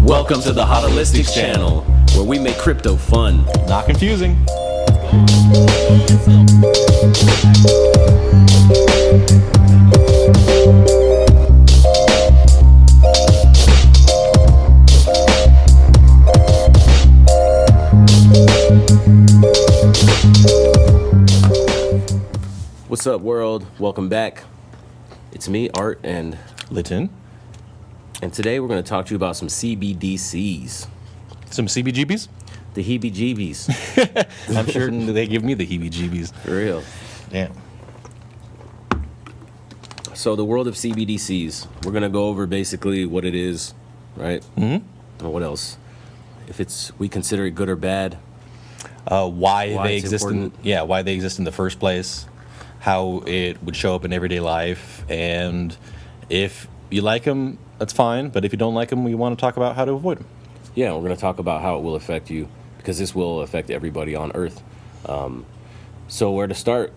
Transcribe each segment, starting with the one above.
Welcome to the Hodolistics channel, where we make crypto fun. Not confusing. What's up, world? Welcome back. It's me, Art, and Litton. And today we're going to talk to you about some CBDCs. Some CBGBs? The heebie-jeebies. I'm sure they give me the heebie-jeebies. For real. Yeah. So the world of CBDCs, we're going to go over basically what it is, right? Mm-hmm. And what else? If we consider it good or bad. Why they exist important. why they exist in the first place, how it would show up in everyday life, and if you like them, that's fine, but if you don't like them, we want to talk about how to avoid them. Yeah, we're going to talk about how it will affect you, because this will affect everybody on Earth. So where to start?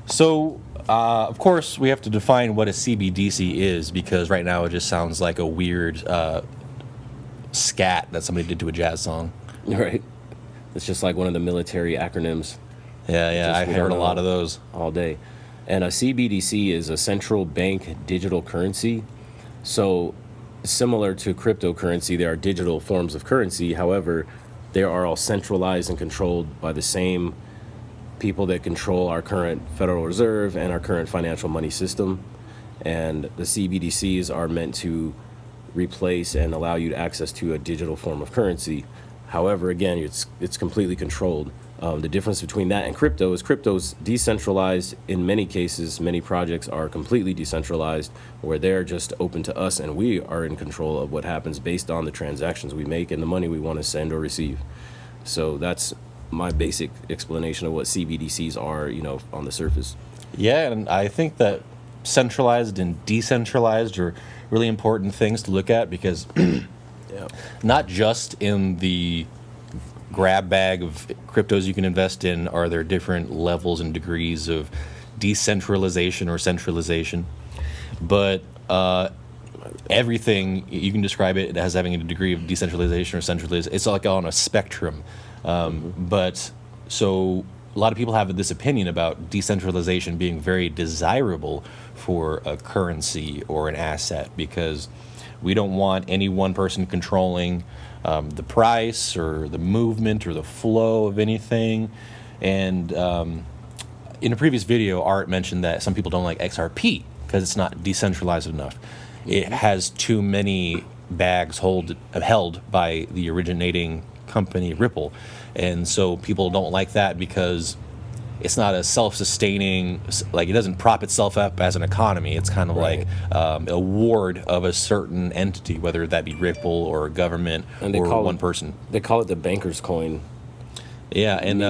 So, of course, we have to define what a CBDC is, because right now it just sounds like a weird scat that somebody did to a jazz song. Right. It's just like one of the military acronyms. Yeah, I heard a lot of those. All day. And a CBDC is a central bank digital currency. So similar to cryptocurrency, there are digital forms of currency. However, they are all centralized and controlled by the same people that control our current Federal Reserve and our current financial money system. And the CBDCs are meant to replace and allow you access to a digital form of currency. However, again, it's completely controlled. The difference between that and crypto's decentralized in many cases. Many projects are completely decentralized, where they're just open to us and we are in control of what happens based on the transactions we make and the money we want to send or receive. So that's my basic explanation of what CBDCs are, on the surface. Yeah, and I think that centralized and decentralized are really important things to look at, because Yeah. not just in the grab bag of cryptos you can invest in are there different levels and degrees of decentralization or centralization, but everything you can describe it as having a degree of decentralization or centralization. It's like on a spectrum. But so a lot of people have this opinion about decentralization being very desirable for a currency or an asset, because we don't want any one person controlling the price or the movement or the flow of anything. And in a previous video, Art mentioned that some people don't like XRP because it's not decentralized enough. It has too many bags held by the originating company Ripple. And so people don't like that because it's not a self-sustaining, like it doesn't prop itself up as an economy. It's kind of Right. like a ward of a certain entity, whether that be Ripple or a government or one person. They call it the banker's coin. Yeah, and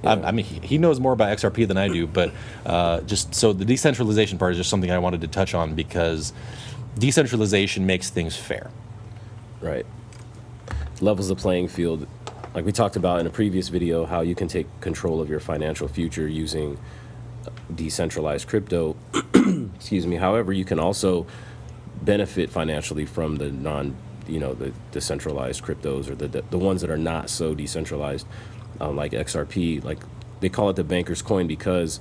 I mean, he knows more about XRP than I do, but just so the decentralization part is just something I wanted to touch on, because decentralization makes things fair. Right. Levels the playing field. Like we talked about in a previous video, how you can take control of your financial future using decentralized crypto. Excuse me. However, you can also benefit financially from the the decentralized cryptos, or the ones that are not so decentralized, like XRP. Like they call it the banker's coin because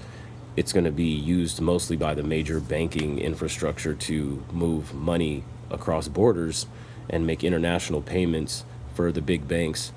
it's going to be used mostly by the major banking infrastructure to move money across borders and make international payments for the big banks.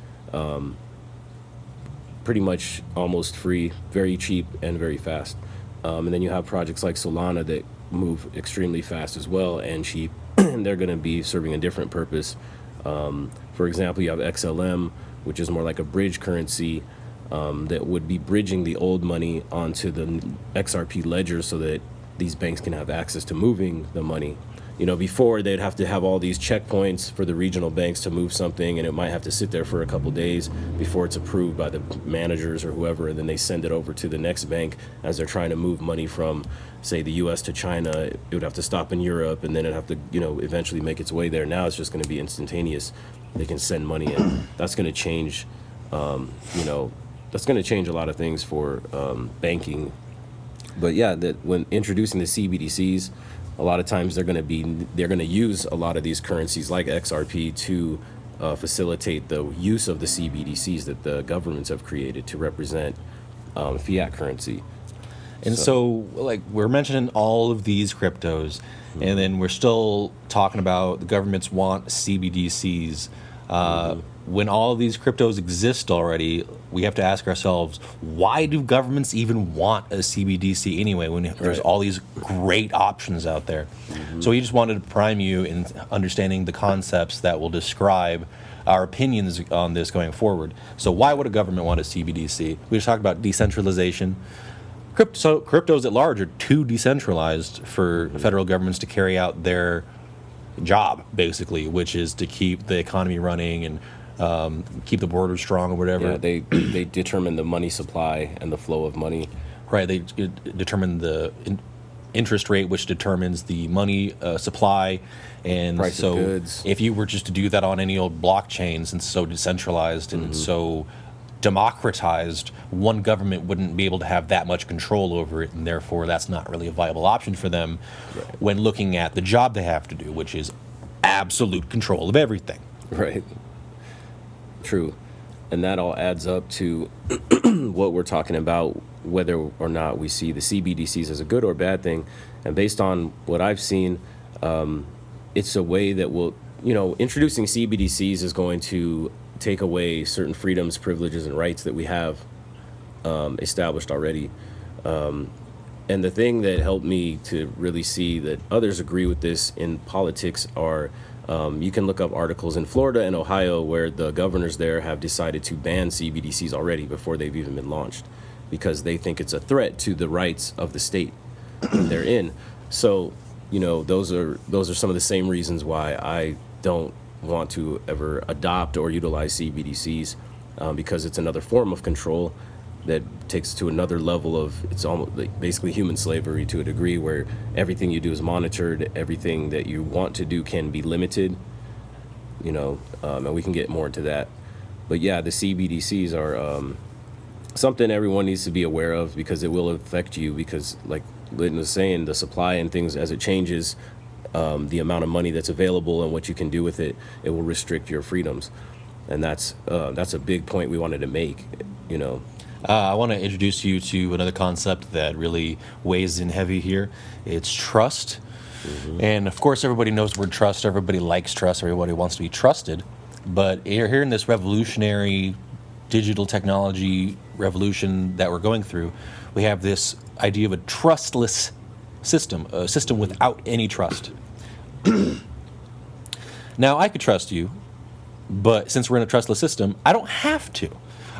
Pretty much almost free, very cheap, and very fast. And then you have projects like Solana that move extremely fast as well and cheap, and they're going to be serving a different purpose. For example, you have XLM, which is more like a bridge currency that would be bridging the old money onto the XRP ledger so that these banks can have access to moving the money. Before they'd have to have all these checkpoints for the regional banks to move something, and it might have to sit there for a couple days before it's approved by the managers or whoever, and then they send it over to the next bank as they're trying to move money from, say, the US to China. It would have to stop in Europe, and then it'd have to, eventually make its way there. Now it's just going to be instantaneous. They can send money in. That's going to change, that's going to change a lot of things for banking. But yeah, that when introducing the CBDCs, a lot of times they're going to use a lot of these currencies like XRP to facilitate the use of the CBDCs that the governments have created to represent fiat currency. And so, like, we're mentioning all of these cryptos, and then we're still talking about the governments want CBDCs. When all of these cryptos exist already, we have to ask ourselves, why do governments even want a CBDC anyway when there's all these great options out there? So we just wanted to prime you in understanding the concepts that will describe our opinions on this going forward. So why would a government want a CBDC? We just talked about decentralization. Cryptos at large are too decentralized for federal governments to carry out their job, basically, which is to keep the economy running and keep the borders strong or whatever. Yeah, they determine the money supply and the flow of money. Right, they determine the interest rate, which determines the money supply. And Price so of goods. if you were just to do that on any old blockchain, since it's so decentralized and so democratized, one government wouldn't be able to have that much control over it, and therefore that's not really a viable option for them when looking at the job they have to do, which is absolute control of everything. Right. True. And that all adds up to what we're talking about, whether or not we see the CBDCs as a good or bad thing. And based on what I've seen, it's a way that will, introducing CBDCs is going to take away certain freedoms, privileges, and rights that we have established already. And the thing that helped me to really see that others agree with this in politics are you can look up articles in Florida and Ohio where the governors there have decided to ban CBDCs already before they've even been launched because they think it's a threat to the rights of the state that they're in. So, those are some of the same reasons why I don't want to ever adopt or utilize CBDCs because it's another form of control that takes to another level of, it's almost like basically human slavery to a degree where everything you do is monitored, everything that you want to do can be limited, and we can get more into that. But yeah, the CBDCs are something everyone needs to be aware of because it will affect you because, like Lytton was saying, the supply and things as it changes, the amount of money that's available and what you can do with it, it will restrict your freedoms. And that's a big point we wanted to make, I want to introduce you to another concept that really weighs in heavy here. It's trust. And of course, everybody knows the word trust. Everybody likes trust. Everybody wants to be trusted. But here in this revolutionary digital technology revolution that we're going through, we have this idea of a trustless system, a system without any trust. Now, I could trust you, but since we're in a trustless system, I don't have to.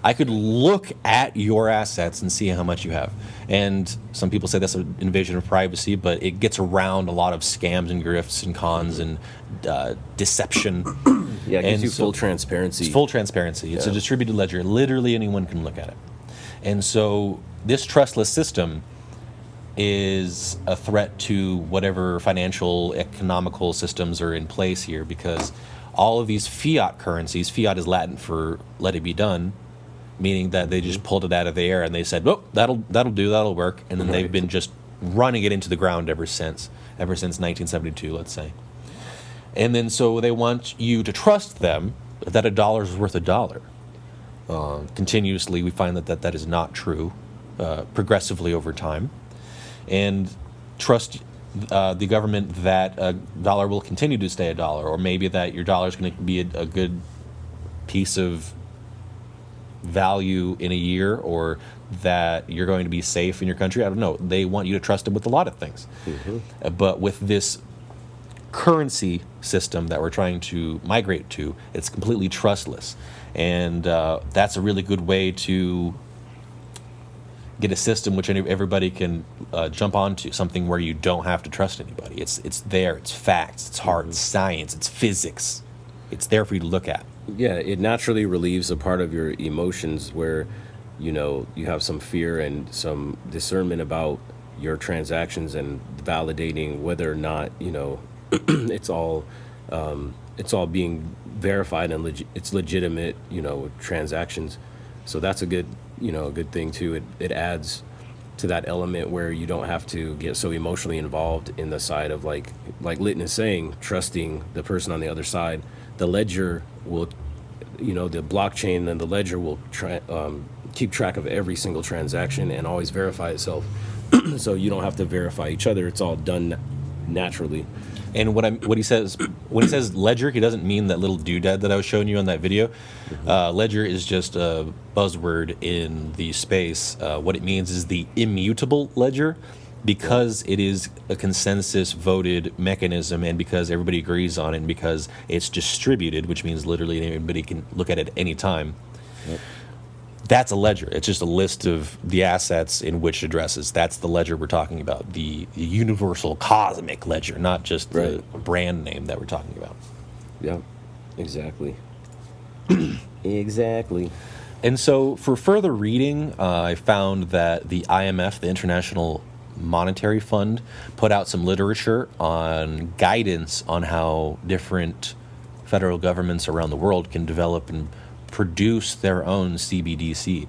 I could look at your assets and see how much you have. And some people say that's an invasion of privacy, but it gets around a lot of scams and grifts and cons and deception. Yeah, it gives you full transparency. It's full transparency. It's a distributed ledger. Literally anyone can look at it. And so this trustless system is a threat to whatever financial, economical systems are in place here because all of these fiat currencies, fiat is Latin for let it be done, meaning that they just pulled it out of the air and they said, "Oh, that'll do, that'll work," and then they've been just running it into the ground ever since 1972, let's say. And then so they want you to trust them that a dollar is worth a dollar. Continuously, we find that is not true, progressively over time, and trust the government that a dollar will continue to stay a dollar, or maybe that your dollar is going to be a good piece of value in a year, or that you're going to be safe in your country. I don't know. They want you to trust them with a lot of things. But with this currency system that we're trying to migrate to, it's completely trustless. And that's a really good way to get a system which everybody can jump onto, something where you don't have to trust anybody. It's there. It's facts. It's hard. It's science. It's physics. It's there for you to look at. Yeah, it naturally relieves a part of your emotions where, you have some fear and some discernment about your transactions and validating whether or not, it's all being verified and it's legitimate, transactions. So that's a good, a good thing too. It adds to that element where you don't have to get so emotionally involved in the side of like Litton is saying, trusting the person on the other side. The ledger will, the blockchain and the ledger will keep track of every single transaction and always verify itself. So you don't have to verify each other. It's all done naturally. And what he says when he says ledger, he doesn't mean that little doodad that I was showing you on that video. Ledger is just a buzzword in the space. What it means is the immutable ledger, because it is a consensus voted mechanism, and because everybody agrees on it, and because it's distributed, which means literally anybody can look at it at any time. Yep. That's a ledger. It's just a list of the assets in which addresses. That's the ledger we're talking about, the universal cosmic ledger, not just the brand name that we're talking about. Yeah, exactly. Exactly. And so for further reading, I found that the IMF, the International Monetary Fund, put out some literature on guidance on how different federal governments around the world can develop and produce their own CBDC.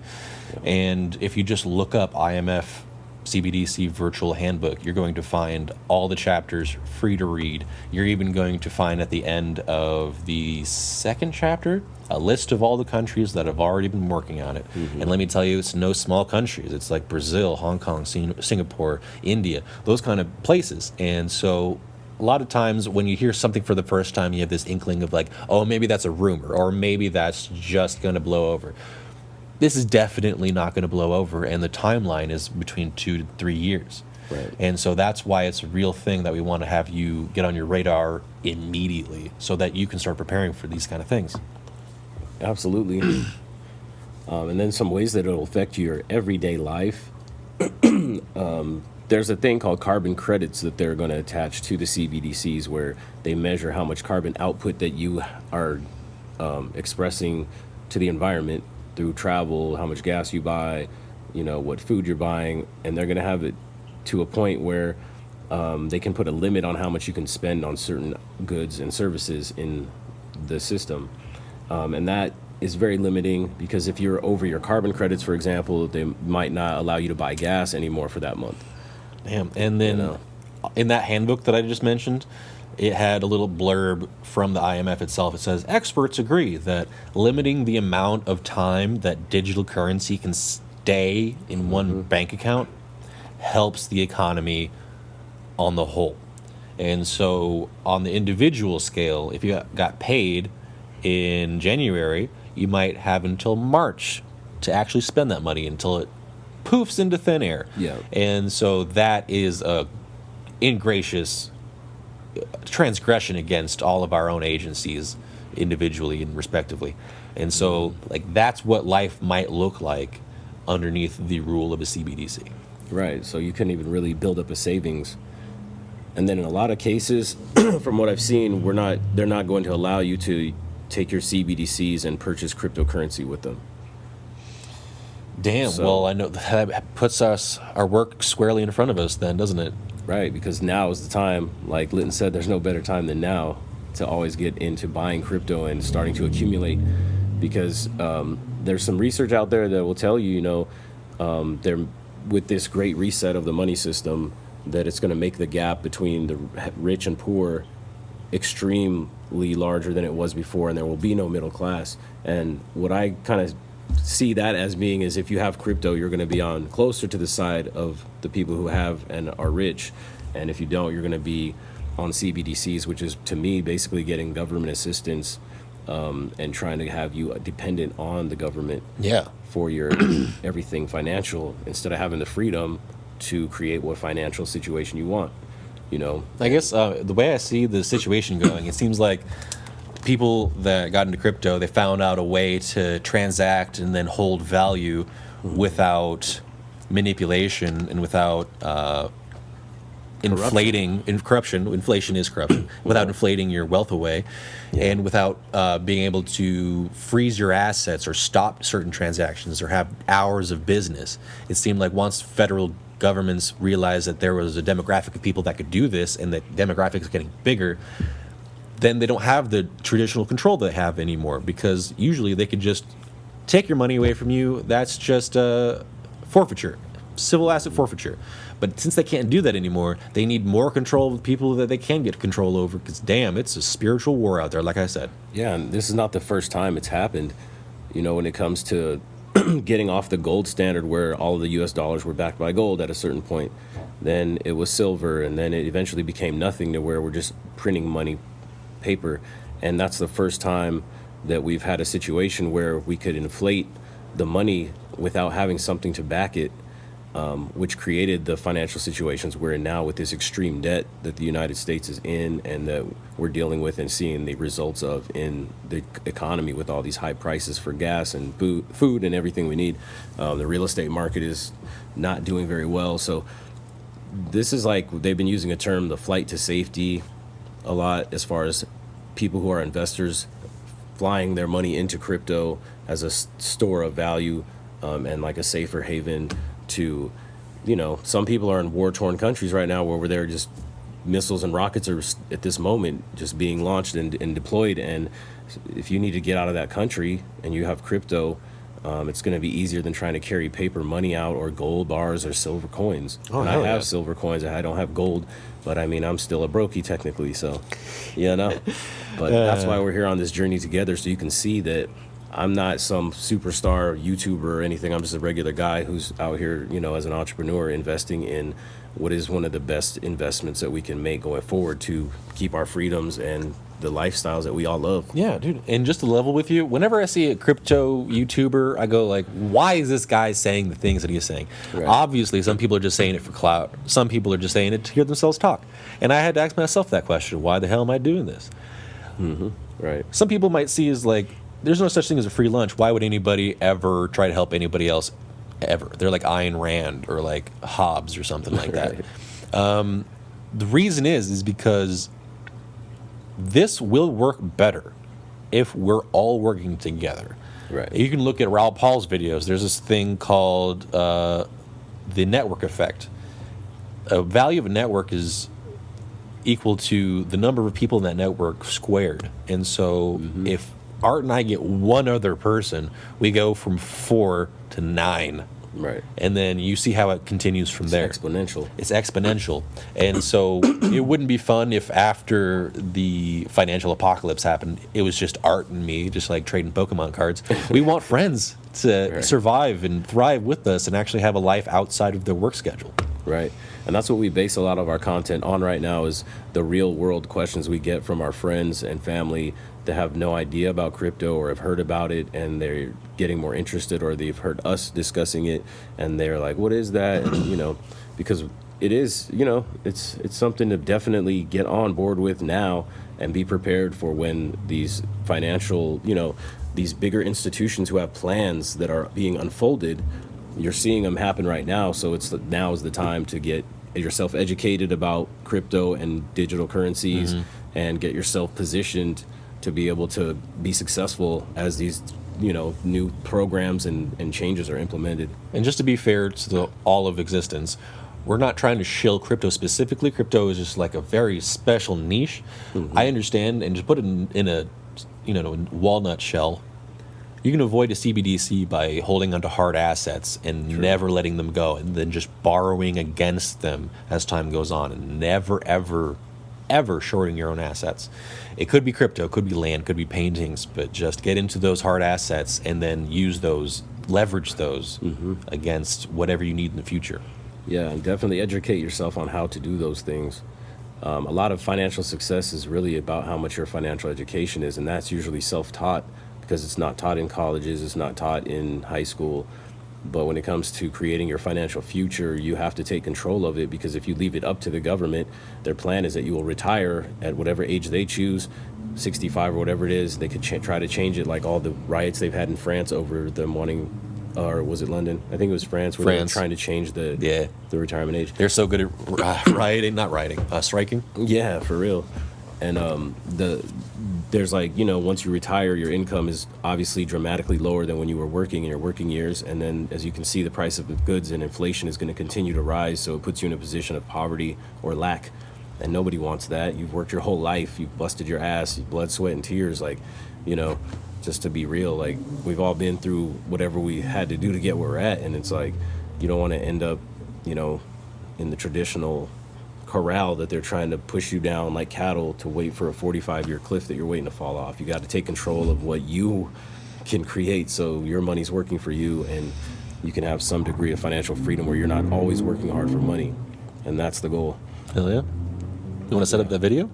And if you just look up IMF CBDC virtual handbook, you're going to find all the chapters free to read. You're even going to find at the end of the second chapter a list of all the countries that have already been working on it. And let me tell you, it's no small countries. It's like Brazil, Hong Kong, Singapore, India, those kind of places. And so a lot of times when you hear something for the first time, you have this inkling of like, oh, maybe that's a rumor, or maybe that's just going to blow over. This is definitely not going to blow over, and the timeline is between 2 to 3 years. Right. And so that's why it's a real thing that we want to have you get on your radar immediately so that you can start preparing for these kind of things. Absolutely. And then some ways that it'll affect your everyday life. There's a thing called carbon credits that they're going to attach to the CBDCs, where they measure how much carbon output that you are expressing to the environment through travel, how much gas you buy, what food you're buying, and they're going to have it to a point where they can put a limit on how much you can spend on certain goods and services in the system. And that is very limiting, because if you're over your carbon credits, for example, they might not allow you to buy gas anymore for that month. Damn. And then in that handbook that I just mentioned, it had a little blurb from the IMF itself. It says, experts agree that limiting the amount of time that digital currency can stay in one bank account helps the economy on the whole. And so on the individual scale, if you got paid in January, you might have until March to actually spend that money until it poofs into thin air. Yeah. And so that is a ingracious transgression against all of our own agencies individually and respectively. And so that's what life might look like underneath the rule of a CBDC. Right. So you couldn't even really build up a savings. And then in a lot of cases, from what I've seen, they're not going to allow you to take your CBDCs and purchase cryptocurrency with them. Damn. Well, I know that puts our work squarely in front of us then, doesn't it? Right, because now is the time, like Litton said, there's no better time than now to always get into buying crypto and starting to accumulate, because there's some research out there that will tell you, they're with this great reset of the money system, that it's going to make the gap between the rich and poor extremely larger than it was before, and there will be no middle class. And what I kind of see that as being is, if you have crypto, you're going to be on closer to the side of the people who have and are rich, and if you don't, you're going to be on CBDCs, which is, to me, basically getting government assistance and trying to have you dependent on the government for your everything financial, instead of having the freedom to create what financial situation you want. I guess the way I see the situation going, it seems like people that got into crypto, they found out a way to transact and then hold value without manipulation and without inflating corruption. Inflation is corruption. Without inflating your wealth away, and without being able to freeze your assets or stop certain transactions or have hours of business. It seemed like once federal governments realized that there was a demographic of people that could do this, and that demographic is getting bigger, then they don't have the traditional control they have anymore, because usually they could just take your money away from you. That's just a forfeiture. civil asset forfeiture. But since they can't do that anymore, they need more control of the people that they can get control over, because damn, it's a spiritual war out there, like I said. Yeah, and this is not the first time it's happened. When it comes to getting off the gold standard where all of the US dollars were backed by gold at a certain point, then it was silver, and then it eventually became nothing to where we're just printing money, paper. And that's the first time that we've had a situation where we could inflate the money without having something to back it, which created the financial situations we're in now with this extreme debt that the United States is in and that we're dealing with and seeing the results of in the economy with all these high prices for gas and food and everything we need. The real estate market is not doing very well. So this is like, they've been using a term, the flight to safety, a lot, as far as people who are investors flying their money into crypto as a store of value, and like a safer haven to, some people are in war-torn countries right now where they're just missiles and rockets are at this moment just being launched and deployed. And if you need to get out of that country and you have crypto, it's going to be easier than trying to carry paper money out or gold bars or silver coins. Oh, and I hell have yeah. silver coins. I don't have gold, but I mean, I'm still a brokey technically. So, but that's why we're here on this journey together. So you can see that I'm not some superstar YouTuber or anything. I'm just a regular guy who's out here, as an entrepreneur investing in what is one of the best investments that we can make going forward to keep our freedoms and the lifestyles that we all love. Yeah, dude. And just to level with you, whenever I see a crypto YouTuber, I go like, why is this guy saying the things that he's saying? Right. Obviously, some people are just saying it for clout. Some people are just saying it to hear themselves talk. And I had to ask myself that question. Why the hell am I doing this? Mm-hmm. Right. Some people might see as like, there's no such thing as a free lunch. Why would anybody ever try to help anybody else ever? They're like Ayn Rand or like Hobbes or something like that. Right. The reason is because this will work better if we're all working together. Right. You can look at Raoul Paul's videos. There's this thing called the network effect. A value of a network is equal to the number of people in that network squared. And so if Art and I get one other person, we go from 4 to 9. Right. And then you see how it continues from there. Exponential. It's exponential. And so it wouldn't be fun if after the financial apocalypse happened, it was just Art and me, just like trading Pokemon cards. We want friends to survive and thrive with us and actually have a life outside of their work schedule. Right. And that's what we base a lot of our content on right now, is the real world questions we get from our friends and family that have no idea about crypto or have heard about it and they're getting more interested, or they've heard us discussing it and they're like, what is that? And, because it is, it's something to definitely get on board with now and be prepared for when these financial, these bigger institutions who have plans that are being unfolded, you're seeing them happen right now. So now is the time to get yourself educated about crypto and digital currencies and get yourself positioned to be able to be successful as these new programs and changes are implemented. And just to be fair to all of existence, we're not trying to shill crypto specifically. Crypto is just like a very special niche. I understand, and just put it in a walnut shell. You can avoid a CBDC by holding onto hard assets and never letting them go, and then just borrowing against them as time goes on, and never, ever, ever shorting your own assets. It could be crypto, could be land, could be paintings, but just get into those hard assets and then use those, leverage those against whatever you need in the future. Yeah, and definitely educate yourself on how to do those things. A lot of financial success is really about how much your financial education is, and that's usually self-taught because it's not taught in colleges, it's not taught in high school. But when it comes to creating your financial future, you have to take control of it, because if you leave it up to the government, their plan is that you will retire at whatever age they choose, 65 or whatever it is. They could try to change it, like all the riots they've had in France over them wanting, or was it London? I think it was France, where they were trying to change the retirement age. They're so good at striking. Yeah, for real. And there's like, once you retire, your income is obviously dramatically lower than when you were working in your working years. And then, as you can see, the price of the goods and inflation is going to continue to rise. So it puts you in a position of poverty or lack. And nobody wants that. You've worked your whole life. You've busted your ass, blood, sweat, and tears. Like, just to be real, like, we've all been through whatever we had to do to get where we're at. And it's like, You don't want to end up, you know, in the traditional corral that they're trying to push you down like cattle to wait for a 45-year cliff that you're waiting to fall off. You got to take control of what you can create, so your money's working for you, and you can have some degree of financial freedom where you're not always working hard for money. And that's the goal. Hell yeah. You want to set up that video?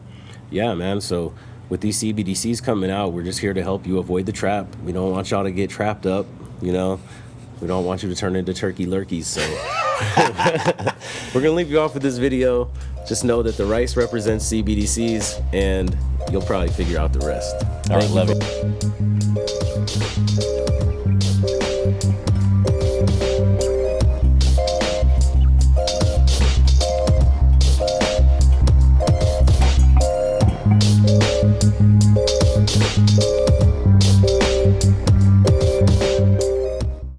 Yeah, man. So with these CBDCs coming out, we're just here to help you avoid the trap. We don't want y'all to get trapped up, you know. We don't want you to turn into turkey lurkeys. So we're going to leave you off with this video. Just know that the rice represents CBDCs, and you'll probably figure out the rest. All right, love it.